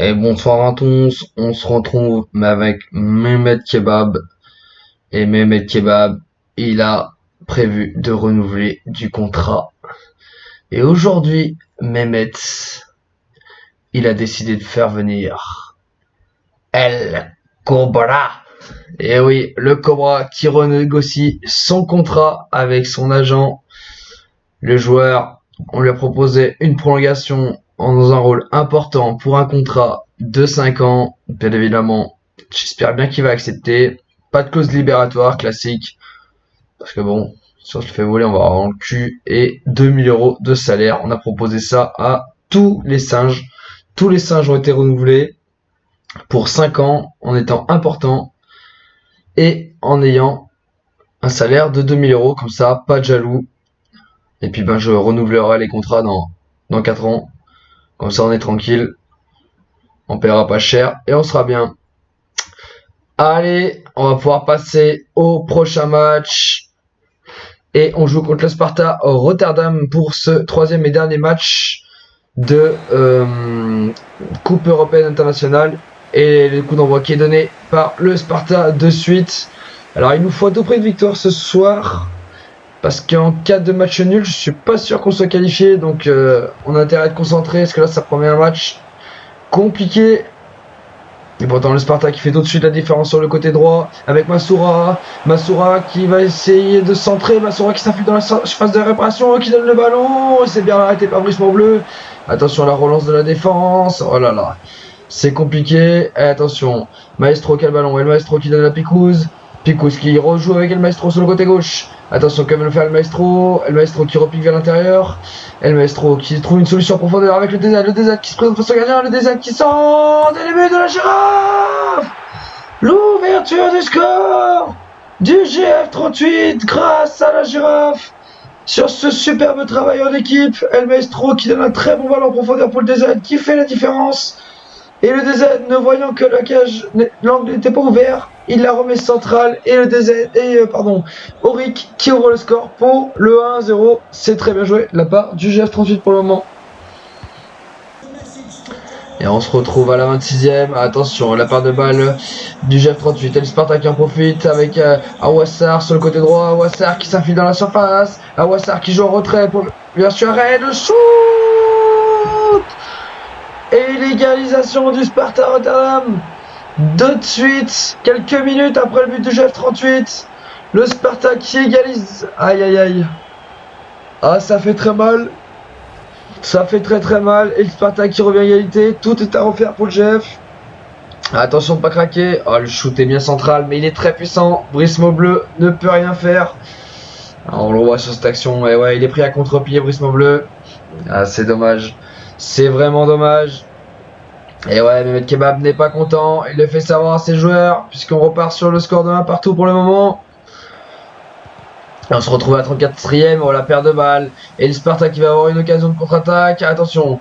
Et bonsoir à tous, on se retrouve avec Mehmet Kebab. Et Mehmet Kebab, il a prévu de renouveler du contrat. Et aujourd'hui, Mehmet, il a décidé de faire venir El Cobra. Et oui, le Cobra qui renégocie son contrat avec son agent. Le joueur, on lui a proposé une prolongation dans un rôle important pour un contrat de 5 ans. Bien évidemment, j'espère bien qu'il va accepter. Pas de clause libératoire classique. Parce que bon, si on se le fait voler, on va avoir le cul. Et 2 000 € de salaire. On a proposé ça à tous les singes. Tous les singes ont été renouvelés pour 5 ans en étant importants et en ayant un salaire de 2 000 €. Comme ça, pas de jaloux. Et puis je renouvellerai les contrats dans 4 ans. Comme ça on est tranquille. On paiera pas cher et on sera bien. Allez, on va pouvoir passer au prochain match. Et on joue contre le Sparta Rotterdam pour ce troisième et dernier match de Coupe européenne internationale. Et le coup d'envoi qui est donné par le Sparta de suite. Alors il nous faut à tout prix de victoire ce soir. Parce qu'en cas de match nul, je suis pas sûr qu'on soit qualifié. Donc on a intérêt à être concentré. Parce que là, ça promet un match compliqué. Et pourtant, le Sparta qui fait tout de suite la différence sur le côté droit. Avec Massoura. Massoura qui va essayer de centrer. Massoura qui s'infile dans la phase de réparation. Qui donne le ballon. C'est bien arrêté par Brice Bleu. Attention à la relance de la défense. Oh là là. C'est compliqué. Et attention. Maestro qui a le ballon. Et le Maestro qui donne la picouse. Picouse qui rejoue avec El Maestro sur le côté gauche. Attention, que veut le faire El Maestro. El Maestro qui repique vers l'intérieur. El Maestro qui trouve une solution en profondeur avec le DZ. Le DZ qui se présente face au gardien. Le DZ qui sort. Et les buts de la girafe. L'ouverture du score du GF38 grâce à la girafe. Sur ce superbe travail en équipe. El Maestro qui donne un très bon ballon en profondeur pour le DZ qui fait la différence. Et le DZ, ne voyant que la cage, l'angle n'était pas ouvert, il la remet centrale et le DZ, Auric qui ouvre le score pour le 1-0. C'est très bien joué de la part du GF38 pour le moment. Et on se retrouve à la 26e. Attention, la part de balle du GF38. Et le Sparta qui en profite avec Awassar sur le côté droit. Awassar qui s'infile dans la surface. Awassar qui joue en retrait pour bien sûr arrêt. Le shoot et l'égalisation du Sparta Rotterdam. De suite, quelques minutes après le but du GF38. Le Sparta qui égalise. Aïe aïe aïe. Ah, ça fait très mal. Ça fait très très mal. Et le Sparta qui revient à égalité. Tout est à refaire pour le GF. Attention de pas craquer. Oh, le shoot est bien central, mais il est très puissant. Brice Bleu ne peut rien faire. Alors, on le voit sur cette action. Et ouais, il est pris à contre-pied, Brice Bleu. Ah, c'est dommage. C'est vraiment dommage. Et ouais, Mehmet Kebab n'est pas content. Il le fait savoir à ses joueurs, puisqu'on repart sur le score de 1 partout pour le moment. Et on se retrouve à la 34e, on la perd de balle. Et le Sparta qui va avoir une occasion de contre-attaque. Attention.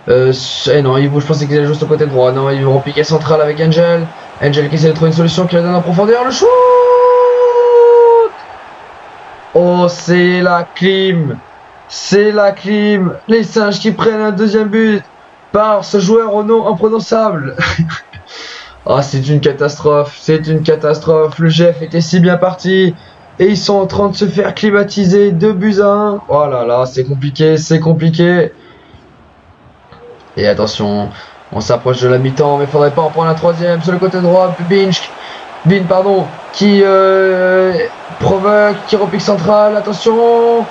Non, il bouge, je pensais qu'il allait juste au côté droit. Non, ils vont repiquer central avec Angel. Angel qui essaie de trouver une solution qui la donne en profondeur. Le shoot. Oh, c'est la clim. C'est la clim. Les singes qui prennent un deuxième but par ce joueur au nom imprononçable. Ah, c'est une catastrophe. C'est une catastrophe. Le GF était si bien parti. Et ils sont en train de se faire climatiser 2-1. Oh là là, c'est compliqué, c'est compliqué. Et attention, on s'approche de la mi-temps, mais faudrait pas en prendre la troisième. Sur le côté droit, Bin, qui provoque, qui repique central. Attention.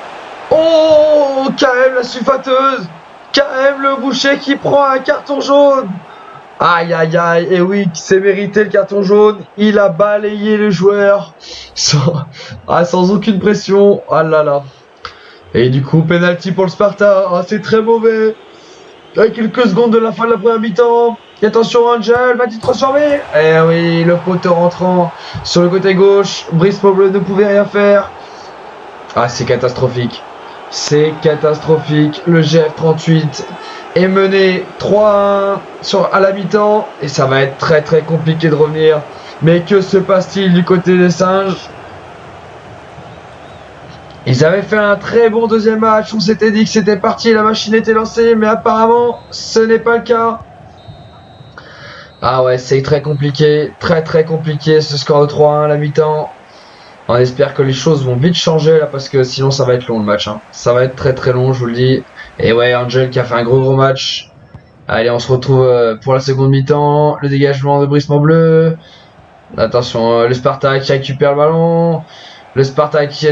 Oh, KM la sulfateuse. KM le boucher qui prend un carton jaune. Aïe aïe aïe, et oui, qui s'est mérité le carton jaune. Il a balayé le joueur sans aucune pression. Ah là là. Et du coup, penalty pour le Sparta. Ah, c'est très mauvais. Avec quelques secondes de la fin de la première mi-temps. Et attention, Angel va-t-il transformer? Eh oui, le poteau rentrant sur le côté gauche. Brice Bleu ne pouvait rien faire. Ah, c'est catastrophique. C'est catastrophique. Le GF38 est mené 3-1 à la mi-temps. Et ça va être très très compliqué de revenir. Mais que se passe-t-il du côté des singes? Ils avaient fait un très bon deuxième match. On s'était dit que c'était parti, la machine était lancée. Mais apparemment, ce n'est pas le cas. Ah ouais, c'est très compliqué. Très compliqué ce score de 3-1 à la mi-temps. On espère que les choses vont vite changer là parce que sinon ça va être long le match. Hein. Ça va être très long, je vous le dis. Et ouais, Angel qui a fait un gros match. Allez, on se retrouve pour la seconde mi-temps. Le dégagement de Brisement Bleu. Attention, le Spartak qui récupère le ballon. Le Spartak qui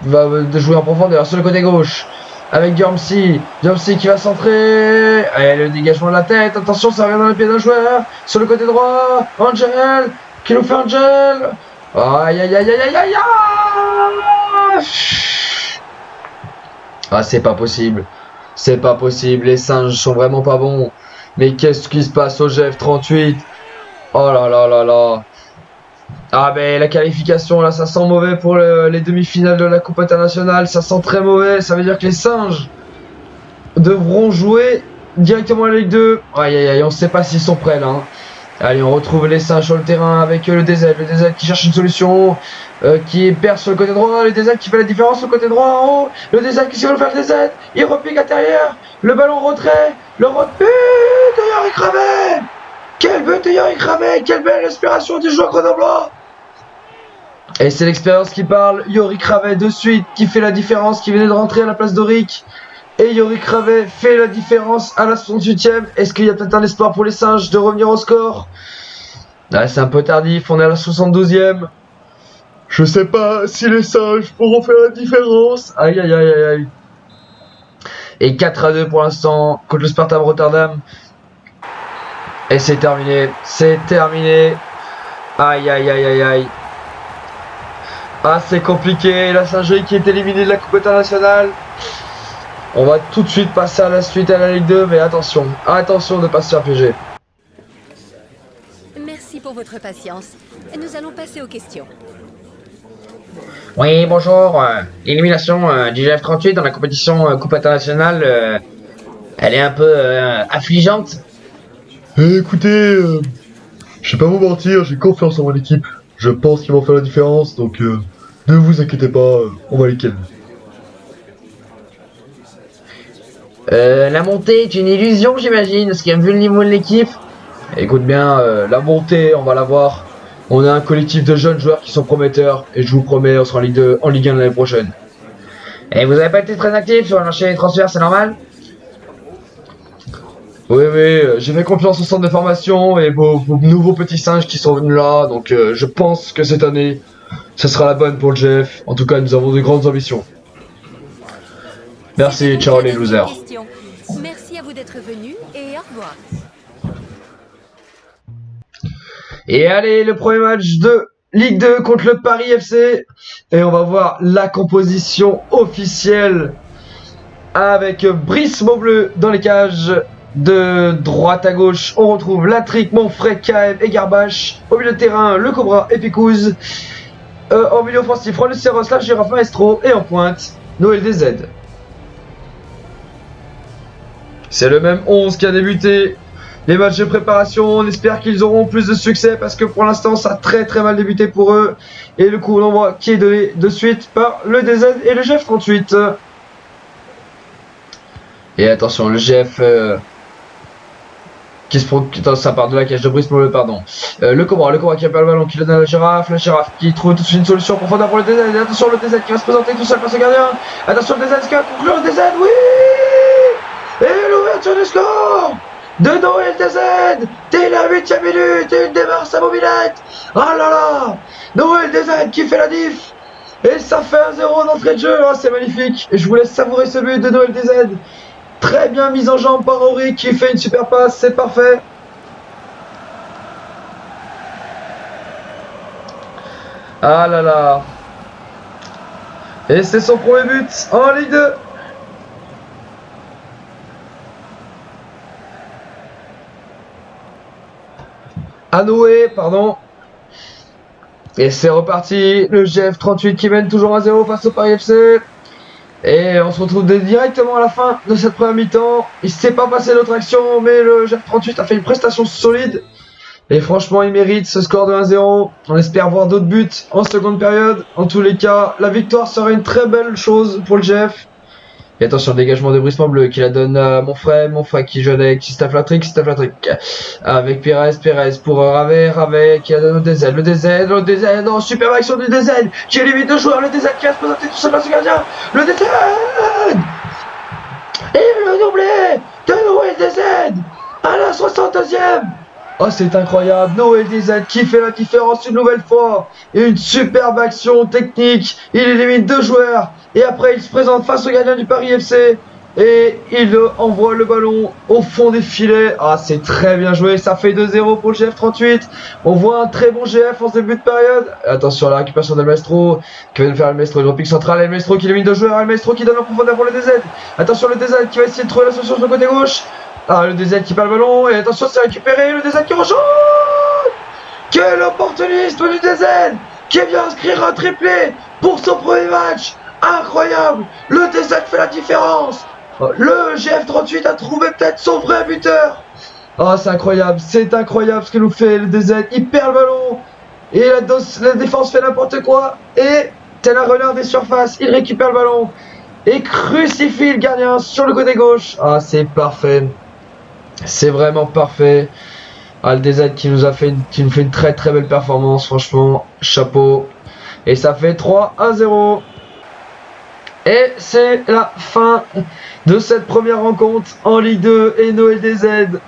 va de jouer en profondeur sur le côté gauche. Avec Gurmsy. Gurmsy qui va centrer. Allez, le dégagement de la tête. Attention, ça revient dans le pied d'un joueur. Sur le côté droit. Angel. Qui nous fait Angel. Aïe aïe aïe aïe aïe aïe aïe. Ah, c'est pas possible. C'est pas possible. Les singes sont vraiment pas bons. Mais qu'est-ce qui se passe au GF 38? Oh là là là là. Ah ben la qualification là ça sent mauvais pour les demi-finales de la Coupe internationale, ça sent très mauvais, ça veut dire que les singes devront jouer directement à la Ligue 2. Aïe aïe aïe, on sait pas s'ils sont prêts là. Hein. Allez, on retrouve les singes sur le terrain avec le DZ qui cherche une solution, qui perd sur le côté droit, le DZ qui fait la différence sur le côté droit en haut, le DZ qui veut faire le DZ, il repique à l'intérieur, le ballon retrait, le but de Yorick Ravet. Quel but de Yorick Ravet, quelle belle inspiration du joueur grenoblois. Et c'est l'expérience qui parle, Yorick Ravet de suite qui fait la différence, qui venait de rentrer à la place d'Auric. Et Yorick Ravet fait la différence à la 68e. Est-ce qu'il y a peut-être un espoir pour les singes de revenir au score? Ah, c'est un peu tardif, on est à la 72e. Je sais pas si les singes pourront faire la différence. Aïe aïe aïe aïe aïe. Et 4-2 pour l'instant contre le Sparta Rotterdam. Et c'est terminé, c'est terminé. Aïe aïe aïe aïe aïe. Ah, c'est compliqué, la Singerie qui est éliminée de la Coupe internationale. On va tout de suite passer à la suite à la Ligue 2, mais attention, attention de ne pas se faire piéger. Merci pour votre patience. Nous allons passer aux questions. Oui, bonjour. L'élimination du GF38 dans la compétition Coupe internationale, elle est un peu affligeante. Écoutez, je vais pas vous mentir, j'ai confiance en mon équipe. Je pense qu'ils vont faire la différence, donc ne vous inquiétez pas, on va les calmer. La montée est une illusion, j'imagine, parce qu'il a vu le niveau de l'équipe. Écoute bien, la montée, on va la voir. On a un collectif de jeunes joueurs qui sont prometteurs, et je vous promets, on sera en Ligue 2, en Ligue 1 l'année prochaine. Et vous avez pas été très actif sur le marché des transferts, c'est normal? Oui, j'ai fait confiance au centre de formation et vos nouveaux petits singes qui sont venus là, donc je pense que cette année, ce sera la bonne pour le GF. En tout cas, nous avons de grandes ambitions. Merci, ciao les losers. Merci à vous d'être venus et au revoir. Et allez, le premier match de Ligue 2 contre le Paris FC. Et on va voir la composition officielle avec Brice Maubleu dans les cages. De droite à gauche, on retrouve Latric, Monfray, KM et Garbache. Au milieu de terrain, le Cobra et Picouz. En milieu offensif, Ron Serros, la Girafe Maestro. Et en pointe, Noël DZ. C'est le même 11 qui a débuté les matchs de préparation. On espère qu'ils auront plus de succès parce que pour l'instant, ça a très mal débuté pour eux. Et le coup d'envoi qui est donné de suite par le DZ et le GF 38. Et attention, le GF... ça part de la cage de Brice Maubleu, pardon. Le Cobra qui a pas le ballon, qui le donne à la Girafe qui trouve tout de suite une solution profondeur pour le DZ. Et attention, le DZ qui va se présenter tout seul face au gardien. Attention, le DZ qui va conclure, le DZ, oui. Et l'ouverture du score de Noël DZ dès la 8e minute et une démarche à mobilette. Oh là là, Noël DZ qui fait la diff. Et ça fait 1-0 d'entrée de jeu, oh, c'est magnifique. Et je vous laisse savourer ce but de Noël DZ. Très bien mise en jambe par Auric qui fait une super passe, c'est parfait. Ah là là. Et c'est son premier but en Ligue 2. À Noé, pardon. Et c'est reparti. Le GF 38 qui mène toujours 1-0 face au Paris FC. Et on se retrouve directement à la fin de cette première mi-temps. Il ne s'est pas passé d'autre action, mais le GF38 a fait une prestation solide. Et franchement, il mérite ce score de 1-0. On espère voir d'autres buts en seconde période. En tous les cas, la victoire serait une très belle chose pour le GF. Et attention, dégagement de Brisement Bleu qui la donne à Monfray qui joue avec Christophe Latrick, avec Pérez pour Ravet qui la donne au DZ, le DZ, non, super action du DZ qui élimine 2 joueurs, le DZ qui va se présenter tout seul dans ce gardien, le DZ et le doublé de Noël DZ à la 62e. Oh, c'est incroyable, Noël DZ qui fait la différence une nouvelle fois. Une superbe action technique, il élimine 2 joueurs et après il se présente face au gardien du Paris FC et il envoie le ballon au fond des filets. Ah, c'est très bien joué, ça fait 2-0 pour le GF38. On voit un très bon GF en ce début de période. Attention à la récupération d'El Maestro qui vient de faire El Maestro, le pic central, El Maestro qui élimine 2 joueurs, El Maestro qui donne en profondeur pour le DZ. Attention le DZ qui va essayer de trouver la solution sur le côté gauche. Ah, le DZ qui perd le ballon et attention c'est récupéré, le DZ qui rejoue. Quel opportunisme du DZ qui vient inscrire un triplé pour son premier match. Incroyable, le DZ fait la différence. Le GF38 a trouvé peut-être son vrai buteur. Oh, c'est incroyable ce que nous fait le DZ. Il perd le ballon et la défense fait n'importe quoi et tel un renard des surfaces, il récupère le ballon et crucifie le gardien sur le côté gauche. Ah, c'est parfait. C'est vraiment parfait. Ah, le DZ qui nous fait une très très belle performance, franchement, chapeau. Et ça fait 3-0. Et c'est la fin de cette première rencontre en Ligue 2 et Noël DZ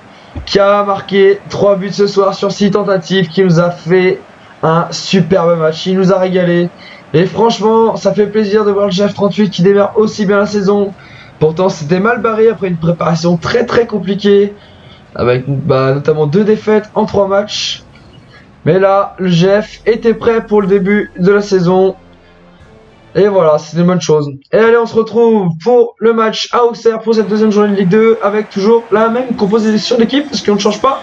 qui a marqué 3 buts ce soir sur 6 tentatives, qui nous a fait un superbe match, il nous a régalé. Et franchement, ça fait plaisir de voir le GF38 qui démarre aussi bien la saison. Pourtant, c'était mal barré après une préparation très très compliquée, avec notamment 2 défaites en 3 matchs. Mais là, le GF était prêt pour le début de la saison. Et voilà, c'est une bonne chose. Et allez, on se retrouve pour le match à Auxerre pour cette deuxième journée de Ligue 2, avec toujours la même composition d'équipe, parce qu'on ne change pas.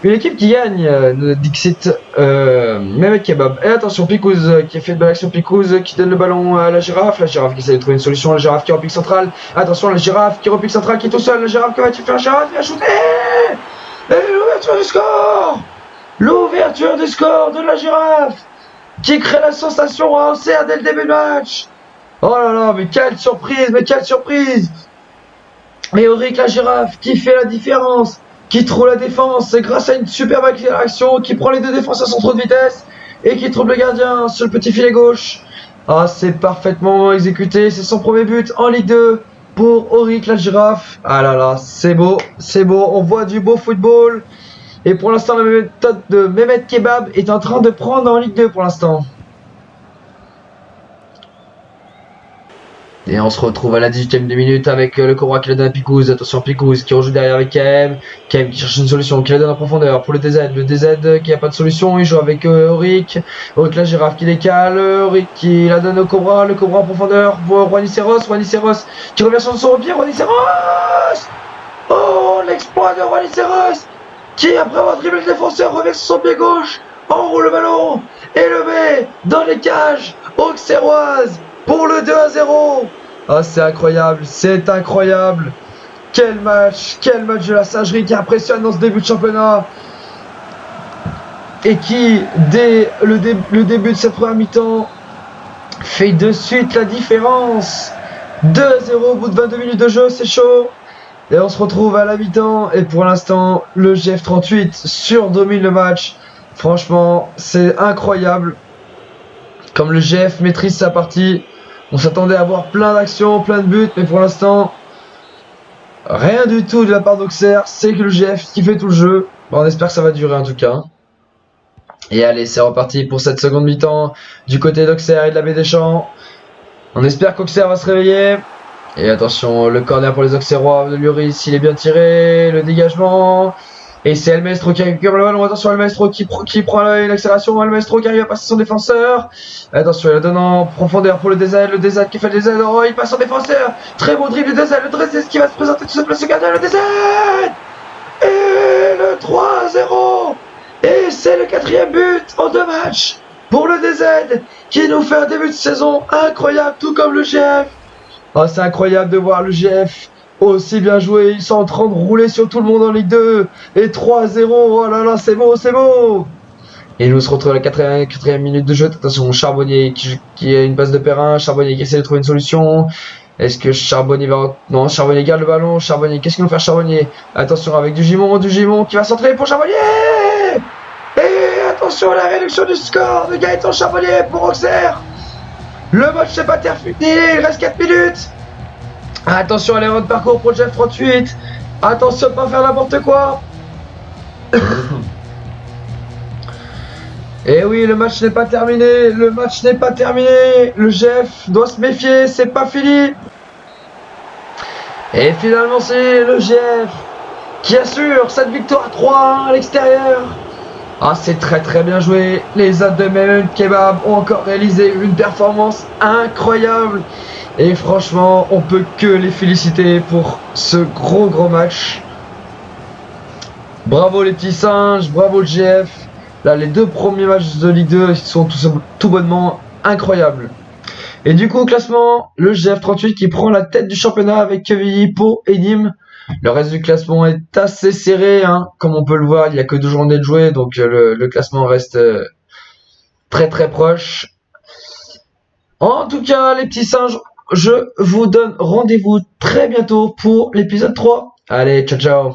Une équipe qui gagne, Dixit, Mehmet Kebab. Et attention, Picouz qui a fait de belle action, Picouz qui donne le ballon à la girafe qui essaie de trouver une solution, la girafe qui est en pic central. Attention, la girafe qui est en pic central, qui est tout seul, la girafe, que va-t-il faire? La girafe, il va shooter. Et l'ouverture du score. L'ouverture du score de la girafe qui crée la sensation à Auxerre dès le début de match. Oh là là, mais quelle surprise, Mais Auric la girafe qui fait la différence, qui trouve la défense, c'est grâce à une superbe accélération, qui prend les 2 défenseurs sans trop de vitesse et qui trouve le gardien sur le petit filet gauche. Ah, c'est parfaitement exécuté, c'est son premier but en Ligue 2 pour Auric la girafe. Ah là là, c'est beau, on voit du beau football. Et pour l'instant, la méthode de Mehmet Kebab est en train de prendre en Ligue 2 pour l'instant. Et on se retrouve à la 18e de minute avec le Cobra qui la donne à Picouz. Attention, Picouz qui rejoue derrière avec KM. KM qui cherche une solution, qui la donne en profondeur pour le DZ. Le DZ qui n'a pas de solution, il joue avec Auric. Auric la girafe qui décale. Auric qui la donne au Cobra. Le Cobra en profondeur pour Juaniceros. Juaniceros qui revient sur son pied. Juaniceros. Oh, l'exploit de Juaniceros qui, après avoir dribblé le défenseur, revient sur son pied gauche, enroule le ballon et le met dans les cages auxerroises pour le 2-0. Ah, c'est incroyable. Quel match de la Singerie qui impressionne dans ce début de championnat. Et qui, dès le début de cette première mi-temps, fait de suite la différence. 2-0 au bout de 22 minutes de jeu, c'est chaud. Et on se retrouve à la mi-temps et pour l'instant le GF38 surdomine le match. Franchement, c'est incroyable comme le GF maîtrise sa partie. On s'attendait à avoir plein d'actions, plein de buts, mais pour l'instant rien du tout de la part d'Auxerre. C'est que le GF qui fait tout le jeu. Bon, on espère que ça va durer en tout cas. Et allez, c'est reparti pour cette seconde mi-temps du côté d'Auxerre et de la Baie des Champs. On espère qu'Auxerre va se réveiller. Et attention, le corner pour les Auxerrois de Lloris, il est bien tiré, le dégagement. Et c'est El Maestro qui récupère le ballon. Attention, El Maestro qui prend l'accélération. El Maestro qui arrive à passer son défenseur. Attention, il la donne en profondeur pour le DZ qui fait le DZ. Oh, il passe son défenseur. Très beau dribble du DZ. Le DZ qui va se présenter tout seul place au gardien. Le DZ. Et le 3-0. Et c'est le 4e but en 2 matchs pour le DZ qui nous fait un début de saison incroyable, tout comme le GF. Oh, c'est incroyable de voir le GF aussi bien joué. Ils sont en train de rouler sur tout le monde en Ligue 2. Et 3-0. Oh là là, c'est beau. Et nous se retrouvons à la 4e minute de jeu. Attention, Charbonnier qui a une passe de Perrin. Charbonnier qui essaie de trouver une solution. Est-ce que Charbonnier va... Non, Charbonnier garde le ballon. Charbonnier, qu'est-ce qu'il va faire Charbonnier? Attention avec du Gimon qui va centrer pour Charbonnier. Et attention à la réduction du score de Gaëtan Charbonnier pour Auxerre. Le match n'est pas terminé, il reste 4 minutes. Attention à l'erreur de parcours pour Jeff 38. Attention à ne pas faire n'importe quoi. Et oui, le match n'est pas terminé. Le match n'est pas terminé. Le Jeff doit se méfier, c'est pas fini. Et finalement, c'est le Jeff qui assure cette victoire 3-1 à l'extérieur. Ah, c'est très bien joué. Les Ad de Mehmet Kebab ont encore réalisé une performance incroyable. Et franchement, on peut que les féliciter pour ce gros match. Bravo les petits singes, bravo le GF. Là, les 2 premiers matchs de Ligue 2 sont tout bonnement incroyables. Et du coup, au classement, le GF 38 qui prend la tête du championnat avec Quevilly, Pau et Nîmes. Le reste du classement est assez serré, hein. Comme on peut le voir, il n'y a que 2 journées de jouer, donc le classement reste très proche. En tout cas, les petits singes, je vous donne rendez-vous très bientôt pour l'épisode 3. Allez, ciao.